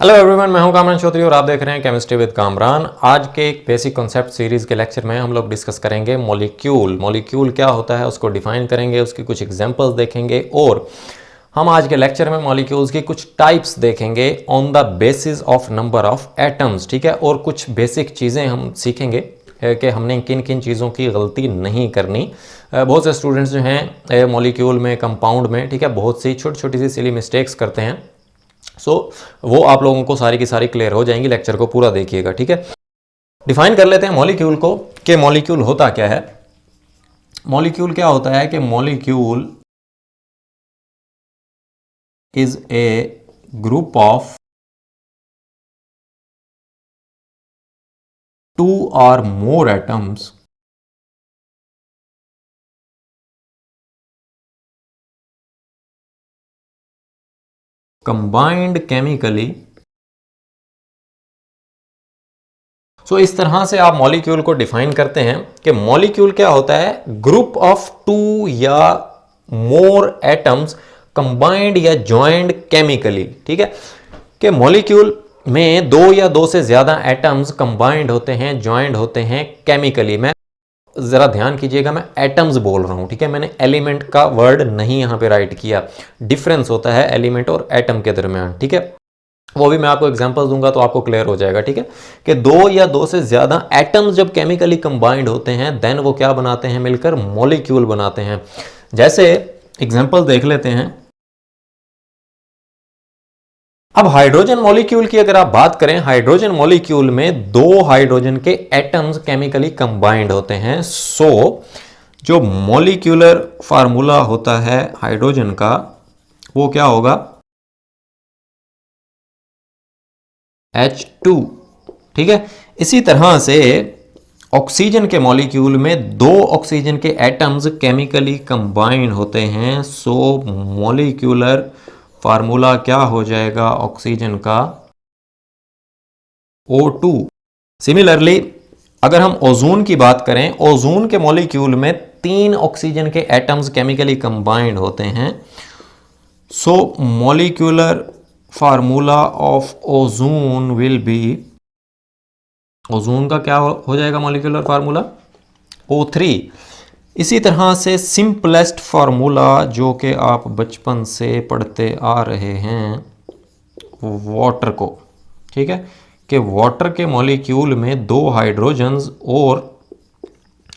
Hello everyone, मैं हूं कामरान चौधरी और आप देख रहे हैं केमिस्ट्री विद कामरान। आज के एक बेसिक कॉन्सेप्ट सीरीज के लेक्चर में हम लोग डिस्कस करेंगे मॉलिक्यूल। मॉलिक्यूल क्या होता है उसको डिफाइन करेंगे, उसकी कुछ एग्जांपल्स देखेंगे और हम आज के लेक्चर में मॉलिक्यूल्स की कुछ टाइप्स देखेंगे on the basis of number of atoms. ठीक है, और कुछ बेसिक चीज़ें हम सीखेंगे कि हमने किन किन चीज़ों की गलती नहीं करनी। बहुत से स्टूडेंट्स जो हैं मॉलिक्यूल में, कंपाउंड में, ठीक है, बहुत सी छोटी छोटी सी सिली मिस्टेक्स करते हैं। वो आप लोगों को सारी की सारी क्लियर हो जाएंगी। लेक्चर को पूरा देखिएगा, ठीक है। डिफाइन कर लेते हैं मॉलिक्यूल को कि मॉलिक्यूल होता क्या है। मॉलिक्यूल क्या होता है कि molecule is a group of two और मोर एटम्स कंबाइंड केमिकली। इस तरह से आप मॉलिक्यूल को डिफाइन करते हैं कि मॉलिक्यूल क्या होता है, ग्रुप ऑफ टू या मोर एटम्स कंबाइंड या ज्वाइंट केमिकली। ठीक है, कि मॉलिक्यूल में दो या दो से ज्यादा एटम्स कंबाइंड होते हैं, ज्वाइंट होते हैं केमिकली। मैं जरा ध्यान कीजिएगा, मैं एटम्स बोल रहा हूं, ठीक है, मैंने एलिमेंट का वर्ड नहीं यहां पे राइट किया। डिफरेंस होता है एलिमेंट और एटम के दरमियान, ठीक है। वो भी मैं आपको एग्जांपल दूंगा तो आपको क्लियर हो जाएगा, ठीक है, कि दो या दो से ज्यादा एटम्स जब केमिकली कंबाइंड होते हैं देन वो क्या बनाते हैं, मिलकर मॉलिक्यूल बनाते हैं। जैसे एग्जांपल देख लेते हैं। अब हाइड्रोजन मॉलिक्यूल की अगर आप बात करें, हाइड्रोजन मॉलिक्यूल में दो हाइड्रोजन के एटम्स केमिकली कंबाइंड होते हैं। जो मॉलिक्यूलर फार्मूला होता है हाइड्रोजन का वो क्या होगा, H2। ठीक है, इसी तरह से ऑक्सीजन के मॉलिक्यूल में दो ऑक्सीजन के एटम्स केमिकली कंबाइंड होते हैं। मॉलिक्यूलर फार्मूला क्या हो जाएगा ऑक्सीजन का, O2। सिमिलरली अगर हम ओजोन की बात करें, ओजोन के मॉलिक्यूल में तीन ऑक्सीजन के एटम्स केमिकली कंबाइंड होते हैं। Molecular formula of ozone will be, ozone का क्या हो जाएगा मॉलिक्यूलर फार्मूला, O3। इसी तरह से सिंपलेस्ट फार्मूला जो कि आप बचपन से पढ़ते आ रहे हैं वाटर को, ठीक है, कि वाटर के मॉलिक्यूल में दो हाइड्रोजन्स और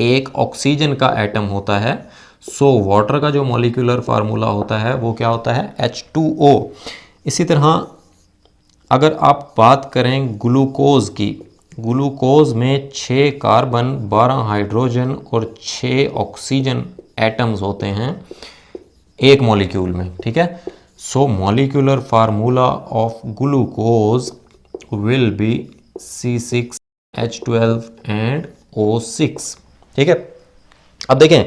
एक ऑक्सीजन का एटम होता है। वाटर का जो मॉलिक्यूलर फार्मूला होता है वो क्या होता है, H2O। इसी तरह अगर आप बात करें ग्लूकोज की, ग्लूकोज में 6 कार्बन, 12 हाइड्रोजन और 6 ऑक्सीजन एटम्स होते हैं एक मॉलिक्यूल में, ठीक है। Molecular formula of glucose will be C6H12 and O6। ठीक है, अब देखें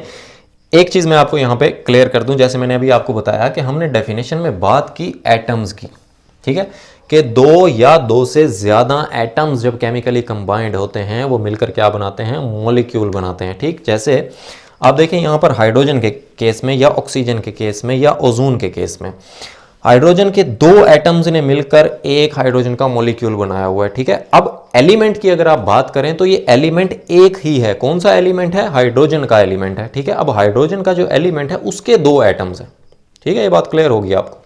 एक चीज मैं आपको यहां पे क्लियर कर दूं। जैसे मैंने अभी आपको बताया कि हमने डेफिनेशन में बात की एटम्स की, ठीक है, कि दो या दो से ज्यादा एटम्स जब केमिकली कंबाइंड होते हैं वो मिलकर क्या बनाते हैं, मॉलिक्यूल बनाते हैं। ठीक, जैसे आप देखें यहां पर हाइड्रोजन के केस में या ऑक्सीजन के केस में या ओजोन के केस में, हाइड्रोजन के दो एटम्स ने मिलकर एक हाइड्रोजन का मॉलिक्यूल बनाया हुआ है। ठीक है, अब एलिमेंट की अगर आप बात करें तो ये एलिमेंट एक ही है। कौन सा एलिमेंट है, हाइड्रोजन का एलिमेंट है। ठीक है, अब हाइड्रोजन का जो एलिमेंट है उसके दो एटम्स हैं। ठीक है, ये बात क्लियर होगी आपको।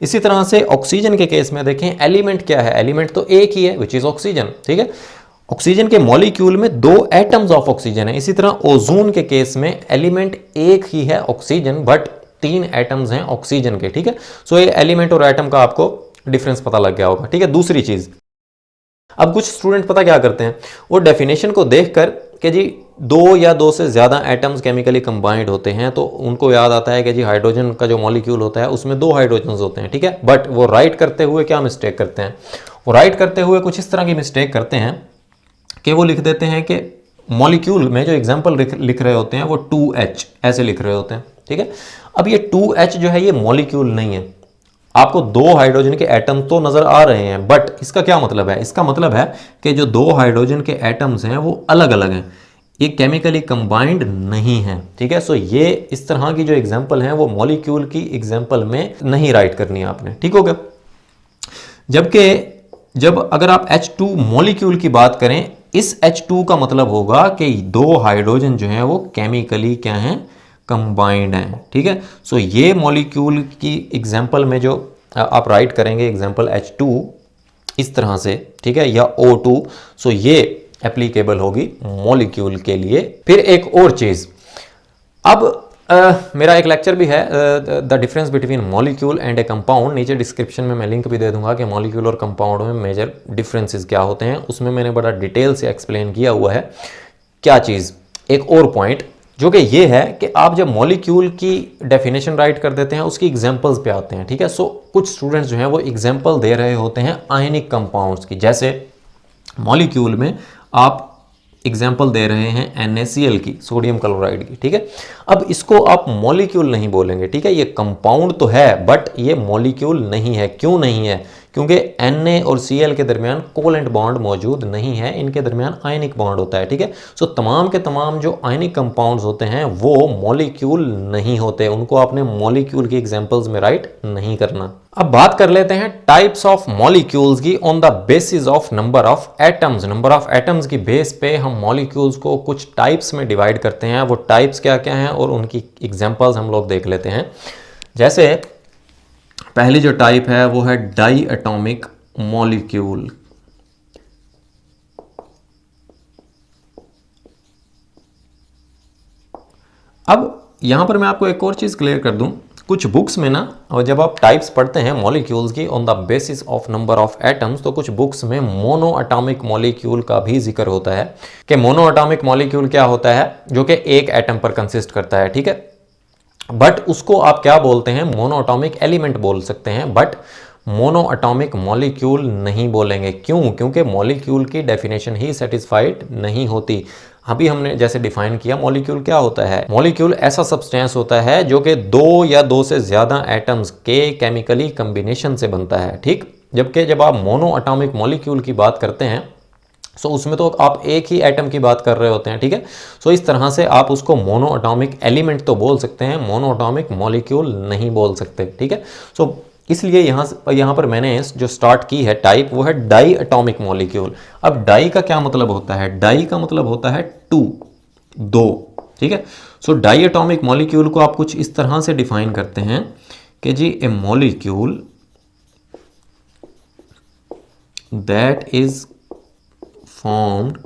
इसी तरह से ऑक्सीजन के केस में देखें, एलिमेंट क्या है, एलिमेंट तो एक ही है विच इज ऑक्सीजन। ठीक है, ऑक्सीजन के मॉलिक्यूल में दो एटम्स ऑफ ऑक्सीजन है। इसी तरह ओजोन के केस में एलिमेंट एक ही है ऑक्सीजन, बट 3 एटम्स हैं ऑक्सीजन के। ठीक है, ये एलिमेंट और एटम का आपको डिफरेंस पता लग गया होगा। ठीक है, दूसरी चीज, अब कुछ स्टूडेंट पता क्या करते हैं, वो डेफिनेशन को देखकर कि जी दो या दो से ज्यादा एटम्स केमिकली कंबाइंड होते हैं तो उनको याद आता है कि जी हाइड्रोजन का जो मॉलिक्यूल होता है उसमें दो हाइड्रोजन होते हैं। ठीक है, बट वो राइट करते हुए क्या मिस्टेक करते हैं, वो राइट करते हुए कुछ इस तरह की मिस्टेक करते हैं कि वो लिख देते हैं कि मॉलिक्यूल में जो एग्जाम्पल लिख रहे होते हैं वो 2H ऐसे लिख रहे होते हैं। ठीक है, अब ये 2H जो है ये मॉलिक्यूल नहीं है। आपको दो हाइड्रोजन के एटम तो नजर आ रहे हैं, बट इसका क्या मतलब है, इसका मतलब है कि जो दो हाइड्रोजन के एटम्स हैं वो अलग अलग हैं, ये केमिकली कंबाइंड नहीं है। ठीक है, ये इस तरह की जो एग्जांपल है वो मॉलिक्यूल की एग्जांपल में नहीं राइट करनी है आपने। ठीक हो गया। जबकि जब अगर आप H2 मॉलिक्यूल की बात करें, इस H2 का मतलब होगा कि दो हाइड्रोजन जो हैं वो केमिकली क्या हैं, कंबाइंड हैं। ठीक है, सो ये मॉलिक्यूल की एग्जांपल में जो आप राइट करेंगे एग्जांपल H2 इस तरह से, ठीक है, या O2, सो ये एप्लीकेबल होगी मॉलिक्यूल के लिए। फिर एक और चीज़, अब मेरा एक लेक्चर भी है the difference between molecule and A compound, नीचे डिस्क्रिप्शन में मैं लिंक भी दे दूंगा कि मॉलिक्यूल और कंपाउंड में मेजर डिफरेंसेस क्या होते हैं। उसमें मैंने बड़ा डिटेल से एक्सप्लेन किया हुआ है। क्या चीज़, एक और पॉइंट जो कि ये है कि आप जब मॉलिक्यूल की डेफिनेशन राइट कर देते हैं उसकी एग्जांपल्स पे आते हैं। ठीक है, सो कुछ स्टूडेंट्स जो हैं वो एग्जांपल दे रहे होते हैं आयनिक कंपाउंड्स की, जैसे मॉलिक्यूल में आप एग्जाम्पल दे रहे हैं NaCl की, सोडियम क्लोराइड की। ठीक है, अब इसको आप मॉलिक्यूल नहीं बोलेंगे। ठीक है, ये कंपाउंड तो है बट ये मॉलिक्यूल नहीं है। क्यों नहीं है? क्योंकि Na और Cl के दरमियान कोवेलेंट बॉन्ड मौजूद नहीं है, इनके दरमियान आयनिक बॉन्ड होता है। ठीक है, सो तमाम के तमाम जो आयनिक कंपाउंड्स होते हैं वो मॉलिक्यूल नहीं होते, उनको आपने मॉलिक्यूल की एग्जांपल्स में राइट नहीं करना। अब बात कर लेते हैं टाइप्स ऑफ मॉलिक्यूल्स की on the basis of number of atoms. Number of atoms की बेस पे हम मॉलिक्यूल्स को कुछ टाइप्स में डिवाइड करते हैं। वो टाइप्स क्या क्या हैं और उनकी एग्जांपल्स हम लोग देख लेते हैं। जैसे पहली जो टाइप है वो है डाई एटॉमिक मॉलिक्यूल। अब यहां पर मैं आपको एक और चीज क्लियर कर दूं, कुछ बुक्स में ना, और जब आप टाइप्स पढ़ते हैं मॉलिक्यूल्स की on the basis of number of atoms, तो कुछ बुक्स में मोनो एटॉमिक मॉलिक्यूल का भी जिक्र होता है कि मोनो एटॉमिक मॉलिक्यूल क्या होता है, जो कि एक एटम पर कंसिस्ट करता है। ठीक है, बट उसको आप क्या बोलते हैं, मोनो एटॉमिक एलिमेंट बोल सकते हैं, बट मोनो एटॉमिक मॉलिक्यूल नहीं बोलेंगे। क्यों? क्योंकि मॉलिक्यूल की डेफिनेशन ही सेटिस्फाइड नहीं होती। अभी हमने जैसे डिफाइन किया, मॉलिक्यूल क्या होता है, मॉलिक्यूल ऐसा सब्सटेंस होता है जो कि दो या दो से ज्यादा एटम्स के केमिकली कॉम्बिनेशन से बनता है। ठीक, जबकि जब आप मोनो एटॉमिक मॉलिक्यूल की बात करते हैं सो उसमें तो आप एक ही एटम की बात कर रहे होते हैं। ठीक है, सो इस तरह से आप उसको मोनो एटॉमिक एलिमेंट तो बोल सकते हैं, मोनो एटॉमिक मॉलिक्यूल नहीं बोल सकते। ठीक है, सो इसलिए यहाँ पर मैंने जो स्टार्ट की है टाइप वो है डाई एटॉमिक मॉलिक्यूल। अब डाई का क्या मतलब होता है? डाई का मतलब होता है टू, दो। ठीक है, सो डाई एटॉमिक मॉलिक्यूल को आप कुछ इस तरह से डिफाइन करते हैं कि जी a molecule that is formed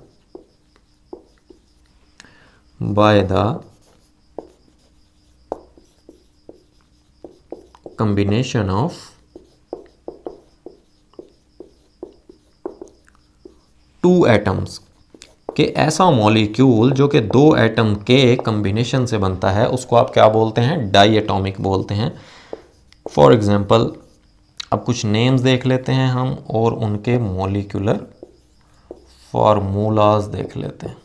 by the combination of two atoms, कि ऐसा मॉलिक्यूल जो कि दो एटम के कॉम्बिनेशन से बनता है उसको आप क्या बोलते हैं? डाई एटॉमिक बोलते हैं। फॉर एग्जांपल अब कुछ नेम्स देख लेते हैं हम और उनके मॉलिक्यूलर फार्मूलाज देख लेते हैं।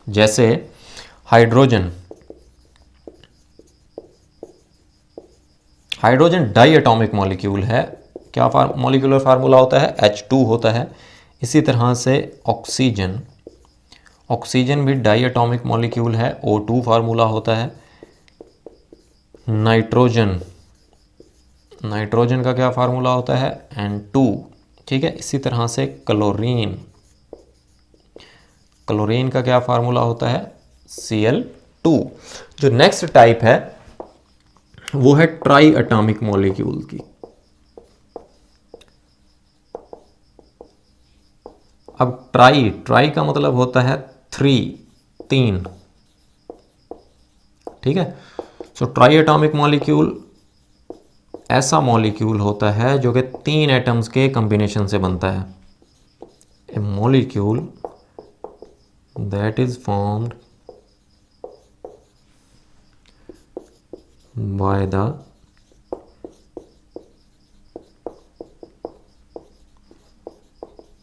जैसे hydrogen, hydrogen diatomic molecule है। क्या मॉलिक्यूलर फार्मूला होता है? H2 होता है। इसी तरह से ऑक्सीजन, ऑक्सीजन भी डाई एटॉमिक मॉलिक्यूल है, O2 फार्मूला होता है। नाइट्रोजन, नाइट्रोजन का क्या फार्मूला होता है? N2। ठीक है, इसी तरह से क्लोरीन, क्लोरीन का क्या फार्मूला होता है? Cl2। जो नेक्स्ट टाइप है वो है ट्राई एटॉमिक मॉलिक्यूल की। अब ट्राई, ट्राई का मतलब होता है थ्री, तीन। ठीक है, सो ट्राई एटॉमिक मॉलिक्यूल ऐसा मॉलिक्यूल होता है जो कि तीन एटम्स के कॉम्बिनेशन से बनता है। A molecule that is formed by the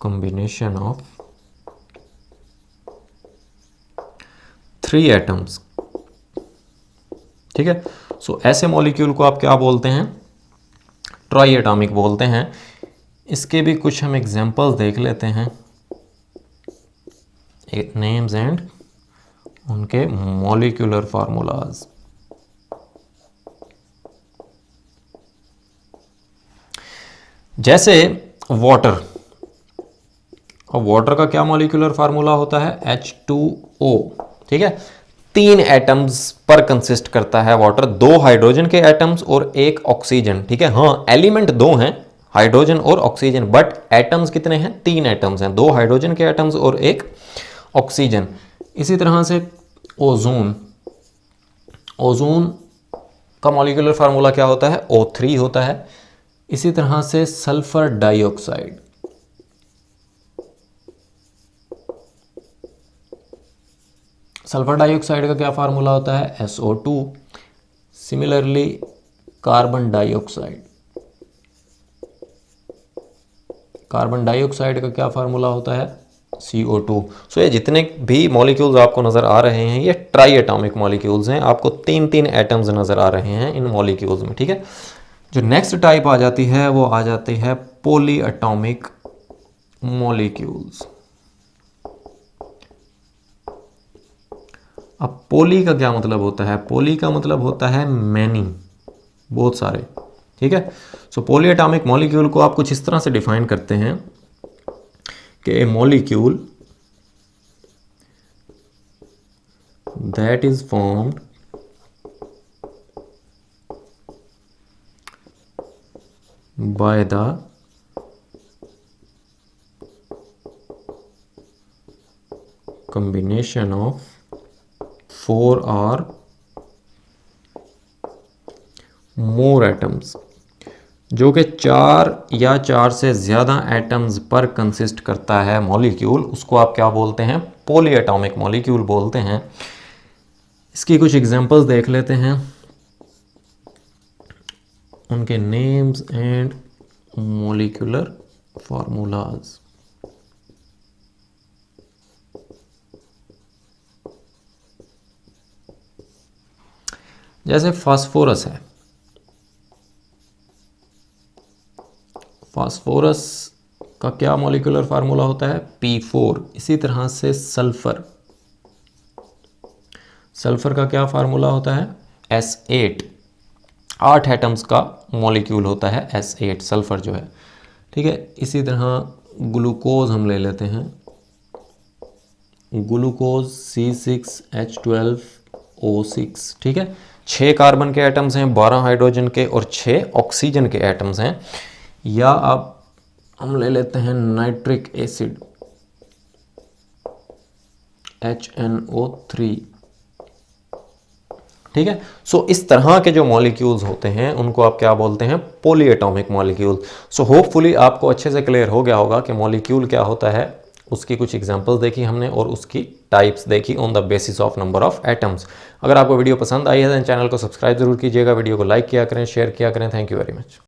combination of three atoms. ठीक है, सो ऐसे मॉलिक्यूल को आप क्या बोलते हैं? ट्राई एटॉमिक बोलते हैं। इसके भी कुछ हम एग्जांपल्स देख लेते हैं, नेम्स एंड उनके मॉलिक्यूलर फार्मूलाज। जैसे वाटर, और वाटर का क्या मॉलिक्यूलर फार्मूला होता है, H2O, ठीक है। 3 एटम्स पर कंसिस्ट करता है वाटर, 2 हाइड्रोजन के एटम्स और 1 ऑक्सीजन, ठीक है। हाँ, एलिमेंट 2 हैं, हाइड्रोजन और ऑक्सीजन, बट एटम्स कितने हैं, 3 एटम्स हैं, 2 हाइड्रोजन के एटम्स और 1 ऑक्सीजन। इसी तरह से ओजोन, ओजोन का मॉलिक्यूलर फार्मूला क्या होता है, O3 होता है। इसी तरह से सल्फर डाइऑक्साइड, सल्फर डाइऑक्साइड का क्या फार्मूला होता है, SO2। Similarly carbon dioxide, carbon dioxide का क्या फार्मूला होता है, CO2। सो ये जितने भी मॉलिक्यूल्स आपको नज़र आ रहे हैं ये ट्राई एटॉमिक मॉलिक्यूल्स हैं, आपको 3 एटम्स नज़र आ रहे हैं इन मॉलिक्यूल्स में, ठीक है। जो नेक्स्ट टाइप आ जाती है वो आ जाती है पॉली एटॉमिक मॉलिक्यूल्स। अब पॉली का क्या मतलब होता है, पॉली का मतलब होता है मैनी, बहुत सारे, ठीक है। सो पॉली एटॉमिक मॉलिक्यूल को आप कुछ इस तरह से डिफाइन करते हैं कि a molecule that is formed by the combination of 4 or more atoms, जो कि 4 या 4 से ज़्यादा एटम्स पर कंसिस्ट करता है मॉलिक्यूल, उसको आप क्या बोलते हैं, पॉली एटॉमिक मॉलिक्यूल बोलते हैं। इसकी कुछ एग्जांपल्स देख लेते हैं, उनके नेम्स एंड मॉलिक्यूलर फार्मूलाज। जैसे फास्फोरस है, फास्फोरस का क्या मॉलिक्यूलर फार्मूला होता है, P4। इसी तरह से सल्फर, सल्फर का क्या फार्मूला होता है, S8। 8 एटम्स का मॉलिक्यूल होता है S8 सल्फर जो है, ठीक है। इसी तरह ग्लूकोज हम ले लेते हैं, ग्लूकोज C6H12O6, ठीक है। 6 कार्बन के एटम्स हैं, 12 हाइड्रोजन के और 6 ऑक्सीजन के एटम्स हैं। या अब हम ले लेते हैं नाइट्रिक एसिड HNO3, ठीक है। सो इस तरह के जो मॉलिक्यूल्स होते हैं उनको आप क्या बोलते हैं, poly atomic molecule. So hopefully आपको अच्छे से क्लियर हो गया होगा कि मॉलिक्यूल क्या होता है, उसकी कुछ एग्जांपल्स देखी हमने और उसकी टाइप्स देखी on the basis of number of atoms. अगर आपको वीडियो पसंद आई है तो चैनल को सब्सक्राइब जरूर कीजिएगा, वीडियो को लाइक किया करें, शेयर किया करें। Thank you very much.